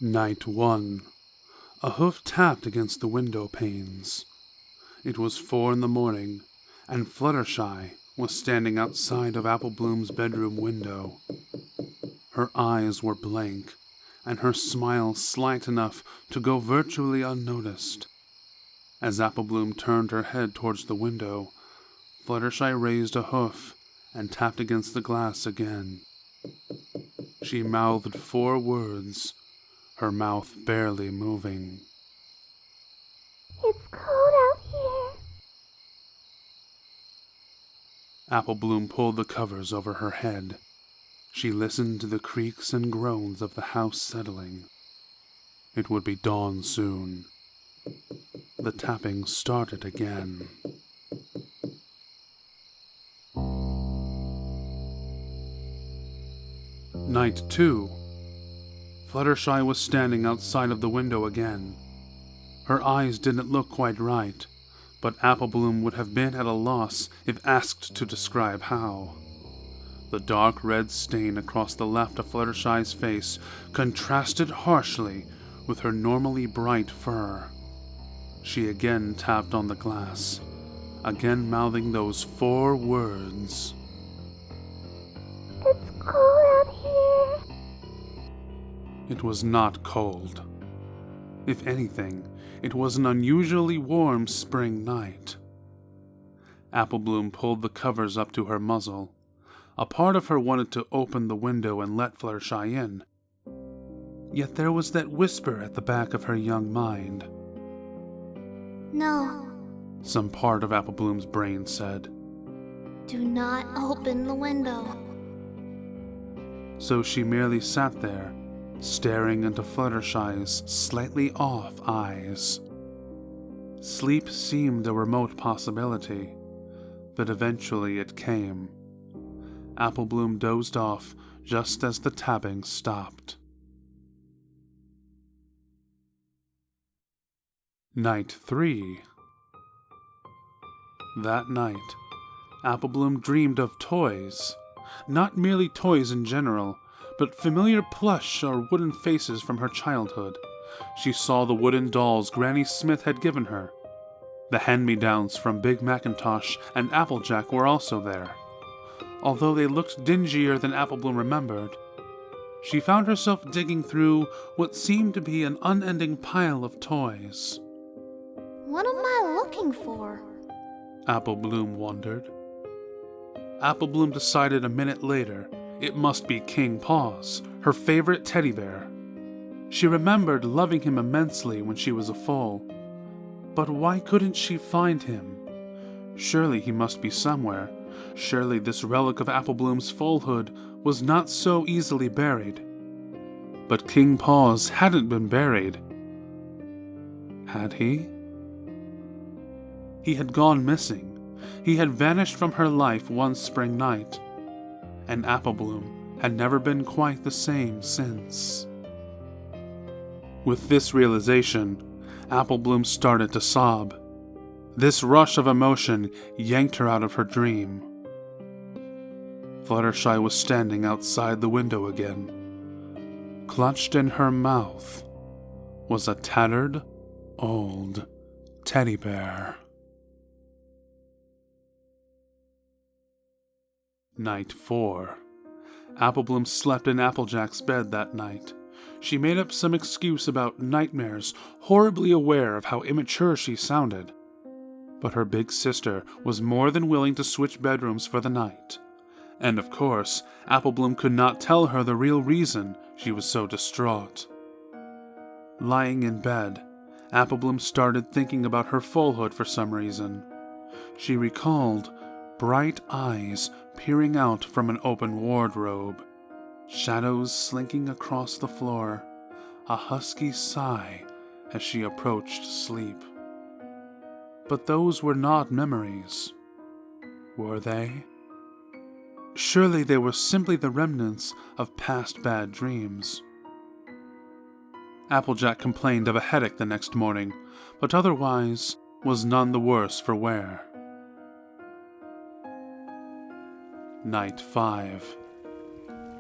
Night 1. A hoof tapped against the window panes. It was 4 in the morning, and Fluttershy was standing outside of Applebloom's bedroom window. Her eyes were blank, and her smile slight enough to go virtually unnoticed. As Applebloom turned her head towards the window, Fluttershy raised a hoof and tapped against the glass again. She mouthed 4 words, her mouth barely moving. It's cold out here. Applebloom pulled the covers over her head. She listened to the creaks and groans of the house settling. It would be dawn soon. The tapping started again. Night 2. Fluttershy was standing outside of the window again. Her eyes didn't look quite right, but Applebloom would have been at a loss if asked to describe how. The dark red stain across the left of Fluttershy's face contrasted harshly with her normally bright fur. She again tapped on the glass, again mouthing those 4 words. It's cold out here. It was not cold. If anything, it was an unusually warm spring night. Applebloom pulled the covers up to her muzzle. A part of her wanted to open the window and let Fluttershy in. Yet there was that whisper at the back of her young mind. No, Some part of Applebloom's brain said. do not open the window. So she merely sat there, staring into Fluttershy's slightly off eyes. Sleep seemed a remote possibility, but eventually it came. Applebloom dozed off just as the tapping stopped. Night 3. That night, Applebloom dreamed of toys. Not merely toys in general, but familiar plush or wooden faces from her childhood. She saw the wooden dolls Granny Smith had given her. The hand-me-downs from Big Macintosh and Applejack were also there. Although they looked dingier than Applebloom remembered, she found herself digging through what seemed to be an unending pile of toys. What am I looking for? Applebloom wondered. Applebloom decided a minute later it must be King Paws, her favorite teddy bear. She remembered loving him immensely when she was a foal. But why couldn't she find him? Surely he must be somewhere. Surely this relic of Applebloom's foalhood was not so easily buried. But King Paws hadn't been buried. Had he? He had gone missing. He had vanished from her life one spring night. And Applebloom had never been quite the same since. With this realization, Applebloom started to sob. This rush of emotion yanked her out of her dream. Fluttershy was standing outside the window again. Clutched in her mouth was a tattered, old teddy bear. Night 4. Applebloom slept in Applejack's bed that night. She made up some excuse about nightmares, horribly aware of how immature she sounded. But her big sister was more than willing to switch bedrooms for the night. And of course, Applebloom could not tell her the real reason she was so distraught. Lying in bed, Applebloom started thinking about her foalhood for some reason. She recalled bright eyes peering out from an open wardrobe, shadows slinking across the floor, a husky sigh as she approached sleep. But those were not memories, were they? Surely they were simply the remnants of past bad dreams. Applejack complained of a headache the next morning, but otherwise was none the worse for wear. Night 5.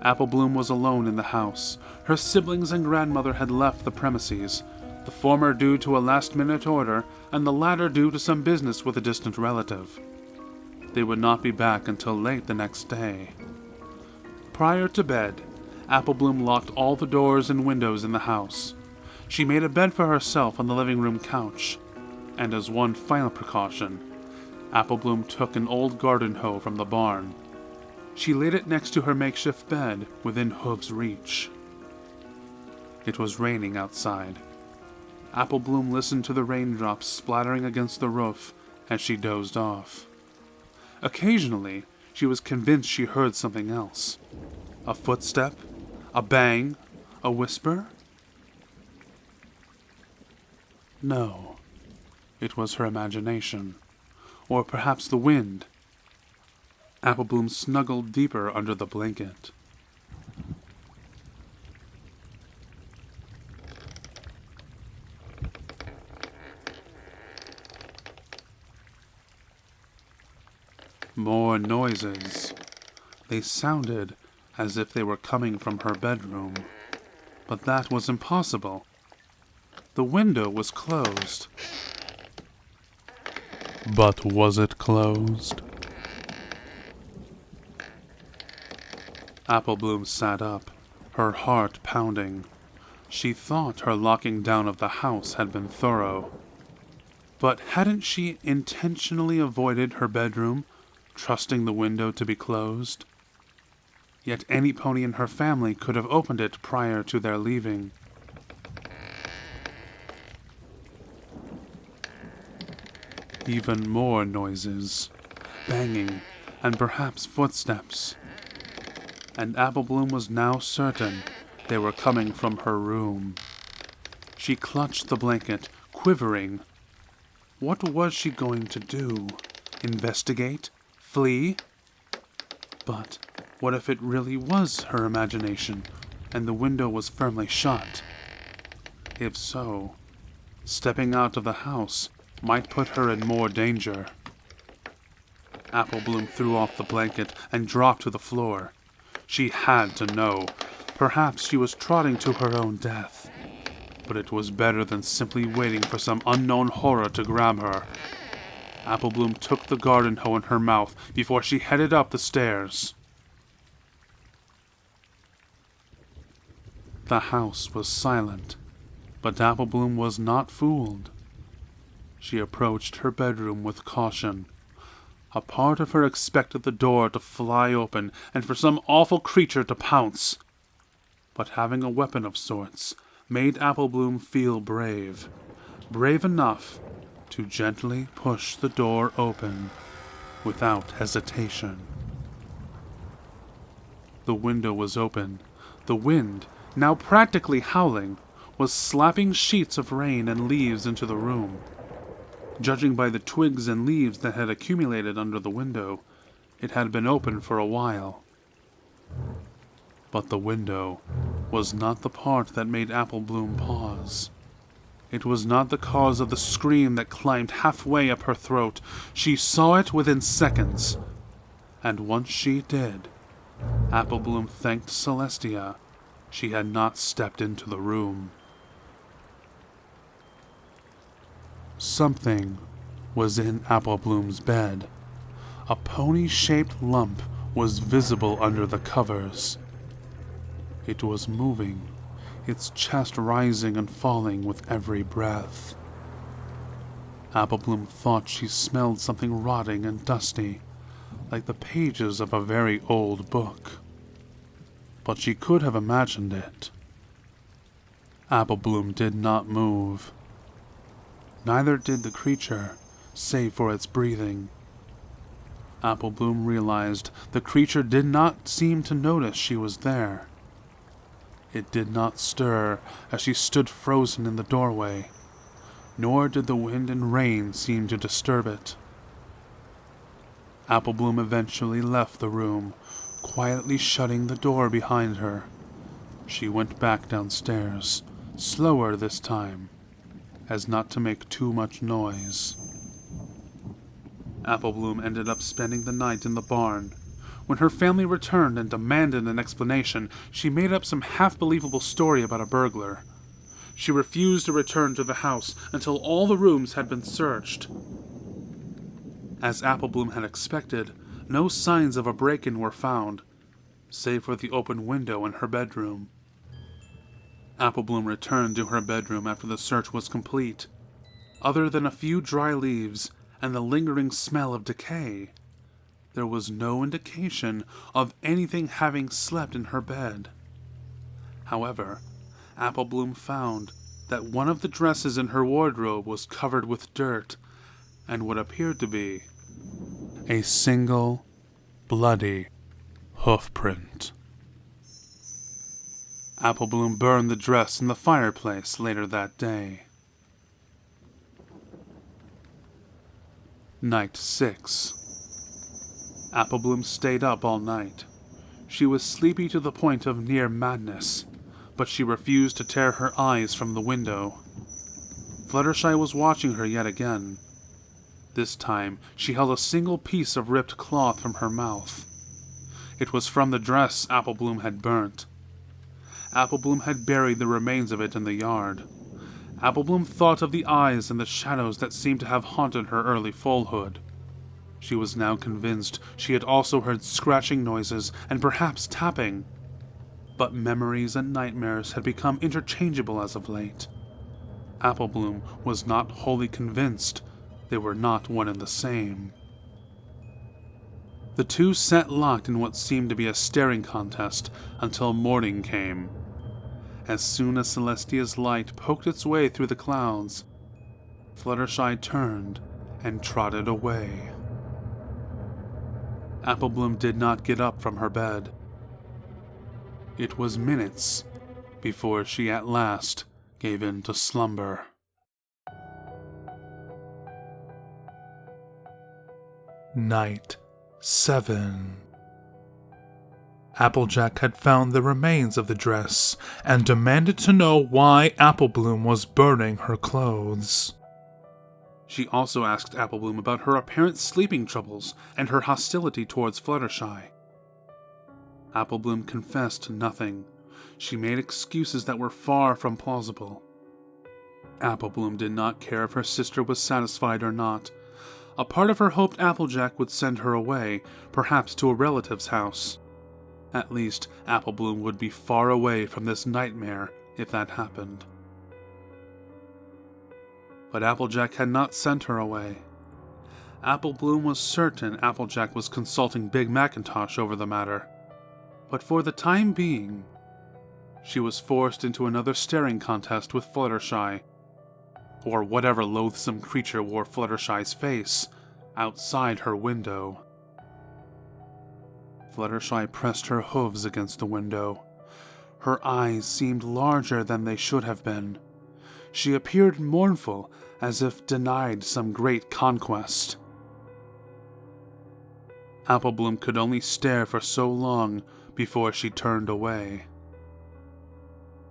Apple Bloom was alone in the house. Her siblings and grandmother had left the premises, the former due to a last-minute order, and the latter due to some business with a distant relative. They would not be back until late the next day. Prior to bed, Apple Bloom locked all the doors and windows in the house. She made a bed for herself on the living room couch, and as one final precaution, Apple Bloom took an old garden hoe from the barn. She laid it next to her makeshift bed within Hoof's reach. It was raining outside. Apple Bloom listened to the raindrops splattering against the roof as she dozed off. Occasionally, she was convinced she heard something else. A footstep, a bang, a whisper. No, it was her imagination, or perhaps the wind. Apple Bloom snuggled deeper under the blanket. More noises. They sounded as if they were coming from her bedroom, but that was impossible. The window was closed. But was it closed? Apple Bloom sat up, her heart pounding. She thought her locking down of the house had been thorough. But hadn't she intentionally avoided her bedroom, trusting the window to be closed? Yet any pony in her family could have opened it prior to their leaving. Even more noises, banging, and perhaps footsteps. And Apple Bloom was now certain they were coming from her room. She clutched the blanket, quivering. What was she going to do? Investigate? Flee? But what if it really was her imagination, and the window was firmly shut? If so, stepping out of the house might put her in more danger. Apple Bloom threw off the blanket and dropped to the floor. She had to know. Perhaps she was trotting to her own death. But it was better than simply waiting for some unknown horror to grab her. Apple Bloom took the garden hoe in her mouth before she headed up the stairs. The house was silent, but Apple Bloom was not fooled. She approached her bedroom with caution. A part of her expected the door to fly open and for some awful creature to pounce. But having a weapon of sorts made Apple Bloom feel brave. Brave enough to gently push the door open without hesitation. The window was open. The wind, now practically howling, was slapping sheets of rain and leaves into the room. Judging by the twigs and leaves that had accumulated under the window, it had been open for a while. But the window was not the part that made Apple Bloom pause. It was not the cause of the scream that climbed halfway up her throat. She saw it within seconds. And once she did, Apple Bloom thanked Celestia she had not stepped into the room. Something was in Apple Bloom's bed. A pony-shaped lump was visible under the covers. It was moving, its chest rising and falling with every breath. Apple Bloom thought she smelled something rotting and dusty, like the pages of a very old book. But she could have imagined it. Apple Bloom did not move. Neither did the creature, save for its breathing. Apple Bloom realized the creature did not seem to notice she was there. It did not stir as she stood frozen in the doorway, nor did the wind and rain seem to disturb it. Apple Bloom eventually left the room, quietly shutting the door behind her. She went back downstairs, slower this time, as not to make too much noise. Apple Bloom ended up spending the night in the barn, When her family returned and demanded an explanation, she made up some half-believable story about a burglar. She refused to return to the house until all the rooms had been searched. As Applebloom had expected, no signs of a break-in were found, save for the open window in her bedroom. Applebloom returned to her bedroom after the search was complete. Other than a few dry leaves and the lingering smell of decay, there was no indication of anything having slept in her bed. However, Applebloom found that one of the dresses in her wardrobe was covered with dirt and what appeared to be a single, bloody hoofprint. Applebloom burned the dress in the fireplace later that day. Night 6. Applebloom stayed up all night. She was sleepy to the point of near madness, but she refused to tear her eyes from the window. Fluttershy was watching her yet again. This time, she held a single piece of ripped cloth from her mouth. It was from the dress Applebloom had burnt. Applebloom had buried the remains of it in the yard. Applebloom thought of the eyes and the shadows that seemed to have haunted her early foalhood. She was now convinced she had also heard scratching noises and perhaps tapping. But memories and nightmares had become interchangeable as of late. Applebloom was not wholly convinced they were not one and the same. The two sat locked in what seemed to be a staring contest until morning came. As soon as Celestia's light poked its way through the clouds, Fluttershy turned and trotted away. Applebloom did not get up from her bed. It was minutes before she at last gave in to slumber. Night 7. Applejack had found the remains of the dress and demanded to know why Applebloom was burning her clothes. She also asked Applebloom about her apparent sleeping troubles and her hostility towards Fluttershy. Applebloom confessed nothing. She made excuses that were far from plausible. Applebloom did not care if her sister was satisfied or not. A part of her hoped Applejack would send her away, perhaps to a relative's house. At least, Applebloom would be far away from this nightmare if that happened. But Applejack had not sent her away. Applebloom was certain Applejack was consulting Big Macintosh over the matter. But for the time being, she was forced into another staring contest with Fluttershy, or whatever loathsome creature wore Fluttershy's face, outside her window. Fluttershy pressed her hooves against the window. Her eyes seemed larger than they should have been. She appeared mournful, as if denied some great conquest. Applebloom could only stare for so long before she turned away.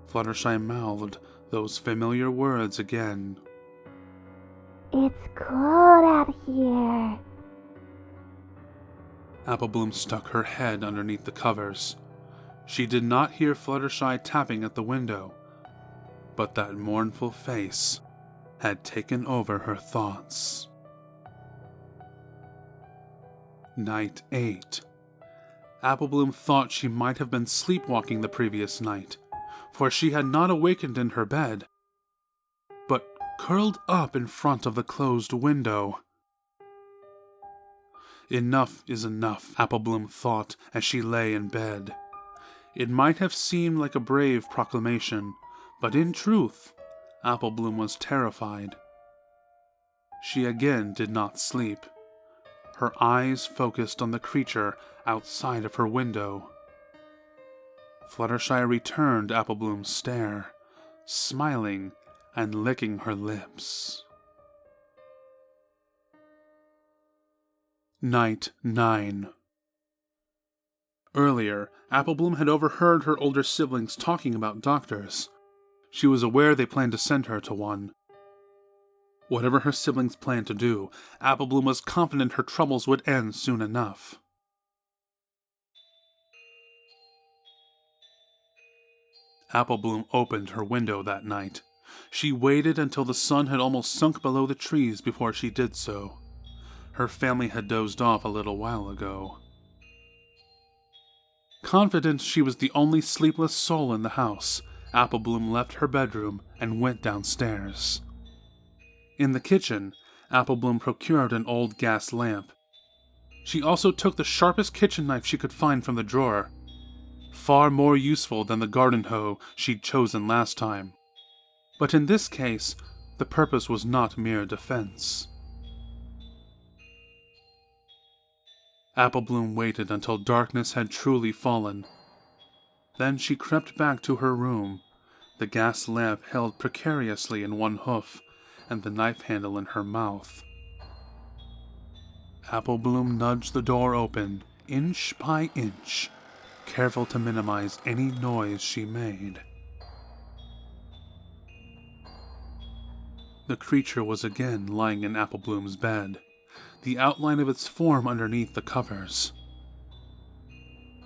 Fluttershy mouthed those familiar words again. It's cold out here. Applebloom stuck her head underneath the covers. She did not hear Fluttershy tapping at the window, but that mournful face had taken over her thoughts. Night 8. Applebloom thought she might have been sleepwalking the previous night, for she had not awakened in her bed, but curled up in front of the closed window. Enough is enough, Applebloom thought as she lay in bed. It might have seemed like a brave proclamation, but in truth, Applebloom was terrified. She again did not sleep. Her eyes focused on the creature outside of her window. Fluttershy returned Applebloom's stare, smiling and licking her lips. Night 9. Earlier, Applebloom had overheard her older siblings talking about doctors. She was aware they planned to send her to one. Whatever her siblings planned to do, Applebloom was confident her troubles would end soon enough. Apple Bloom opened her window that night. She waited until the sun had almost sunk below the trees before she did so. Her family had dozed off a little while ago. Confident she was the only sleepless soul in the house, Apple Bloom left her bedroom and went downstairs. In the kitchen, Apple Bloom procured an old gas lamp. She also took the sharpest kitchen knife she could find from the drawer, far more useful than the garden hoe she'd chosen last time. But in this case, the purpose was not mere defense. Apple Bloom waited until darkness had truly fallen. Then she crept back to her room, the gas lamp held precariously in one hoof, and the knife handle in her mouth. Apple Bloom nudged the door open, inch by inch, careful to minimize any noise she made. The creature was again lying in Apple Bloom's bed, the outline of its form underneath the covers.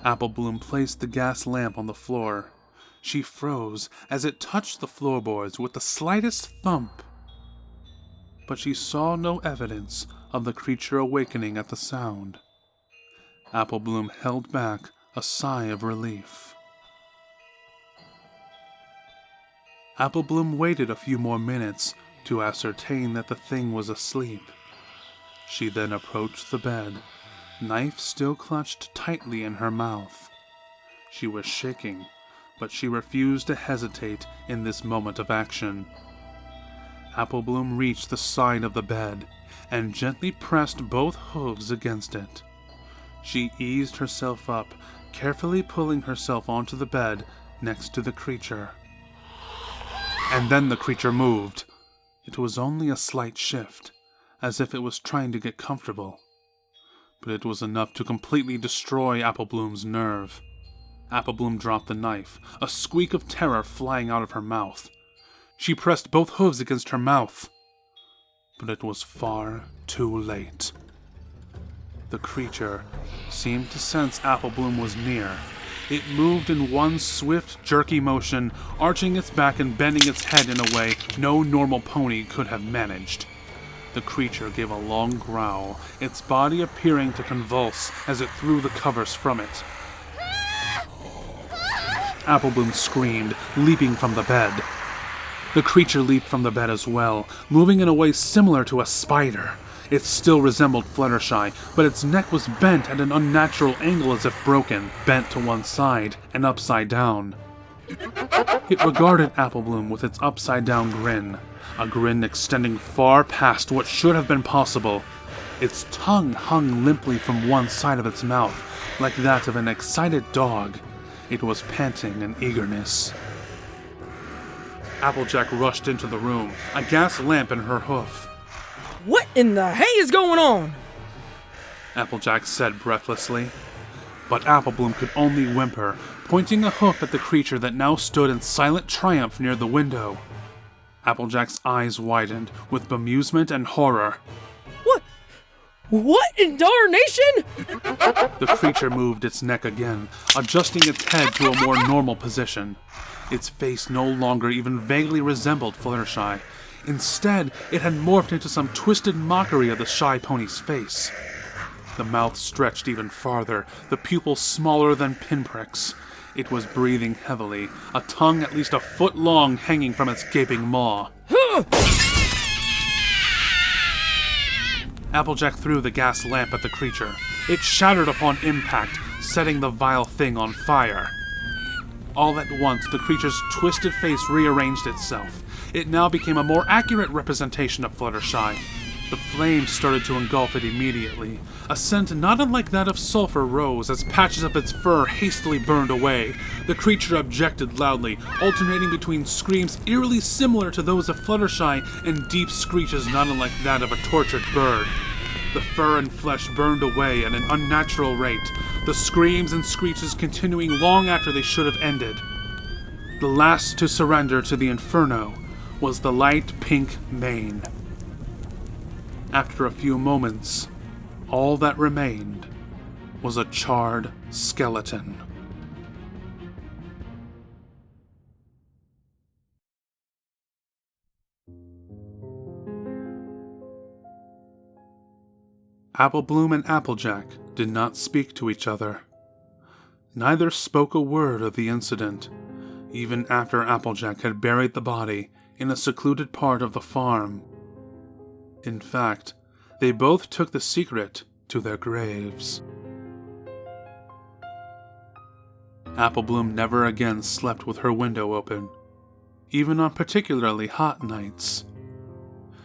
Apple Bloom placed the gas lamp on the floor. She froze as it touched the floorboards with the slightest thump. But she saw no evidence of the creature awakening at the sound. Apple Bloom held back a sigh of relief. Apple Bloom waited a few more minutes to ascertain that the thing was asleep. She then approached the bed, knife still clutched tightly in her mouth. She was shaking, but she refused to hesitate in this moment of action. Apple Bloom reached the side of the bed and gently pressed both hooves against it. She eased herself up, carefully pulling herself onto the bed next to the creature. And then the creature moved. It was only a slight shift, as if it was trying to get comfortable. But it was enough to completely destroy Apple Bloom's nerve. Apple Bloom dropped the knife, a squeak of terror flying out of her mouth. She pressed both hooves against her mouth. But it was far too late. The creature seemed to sense Apple Bloom was near. It moved in one swift, jerky motion, arching its back and bending its head in a way no normal pony could have managed. The creature gave a long growl, its body appearing to convulse as it threw the covers from it. Apple Bloom screamed, leaping from the bed. The creature leaped from the bed as well, moving in a way similar to a spider. It still resembled Fluttershy, but its neck was bent at an unnatural angle as if broken, bent to one side and upside down. It regarded Apple Bloom with its upside-down grin, a grin extending far past what should have been possible. Its tongue hung limply from one side of its mouth, like that of an excited dog. It was panting in eagerness. Applejack rushed into the room, a gas lamp in her hoof. What in the hay is going on? Applejack said breathlessly. But Apple Bloom could only whimper, pointing a hoof at the creature that now stood in silent triumph near the window. Applejack's eyes widened with bemusement and horror. What in darnation? The creature moved its neck again, adjusting its head to a more normal position. Its face no longer even vaguely resembled Fluttershy. Instead, it had morphed into some twisted mockery of the shy pony's face. The mouth stretched even farther, the pupils smaller than pinpricks. It was breathing heavily, a tongue at least a foot long hanging from its gaping maw. Applejack threw the gas lamp at the creature. It shattered upon impact, setting the vile thing on fire. All at once, the creature's twisted face rearranged itself. It now became a more accurate representation of Fluttershy. The flames started to engulf it immediately. A scent not unlike that of sulfur rose as patches of its fur hastily burned away. The creature objected loudly, alternating between screams eerily similar to those of Fluttershy and deep screeches not unlike that of a tortured bird. The fur and flesh burned away at an unnatural rate, the screams and screeches continuing long after they should have ended. The last to surrender to the inferno was the light pink mane. After a few moments, all that remained was a charred skeleton. Applebloom and Applejack did not speak to each other. Neither spoke a word of the incident, even after Applejack had buried the body in a secluded part of the farm. In fact, they both took the secret to their graves. Applebloom never again slept with her window open, even on particularly hot nights.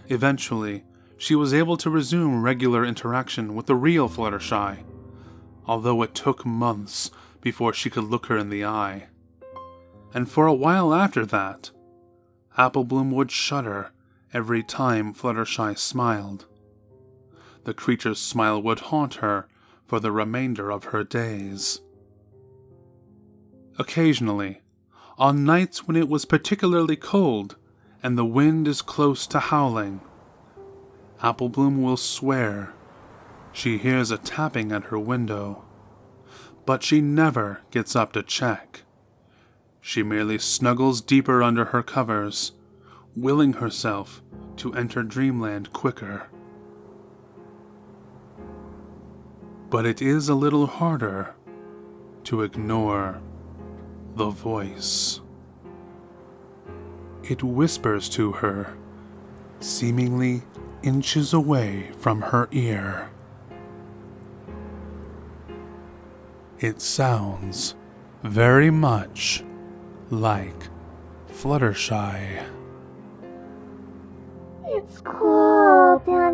Eventually, she was able to resume regular interaction with the real Fluttershy, although it took months before she could look her in the eye. And for a while after that, Applebloom would shudder every time Fluttershy smiled. The creature's smile would haunt her for the remainder of her days. Occasionally, on nights when it was particularly cold and the wind is close to howling, Applebloom will swear she hears a tapping at her window, but she never gets up to check. She merely snuggles deeper under her covers, willing herself to enter dreamland quicker. But it is a little harder to ignore the voice. It whispers to her, seemingly inches away from her ear. It sounds very much like Fluttershy. It's cold down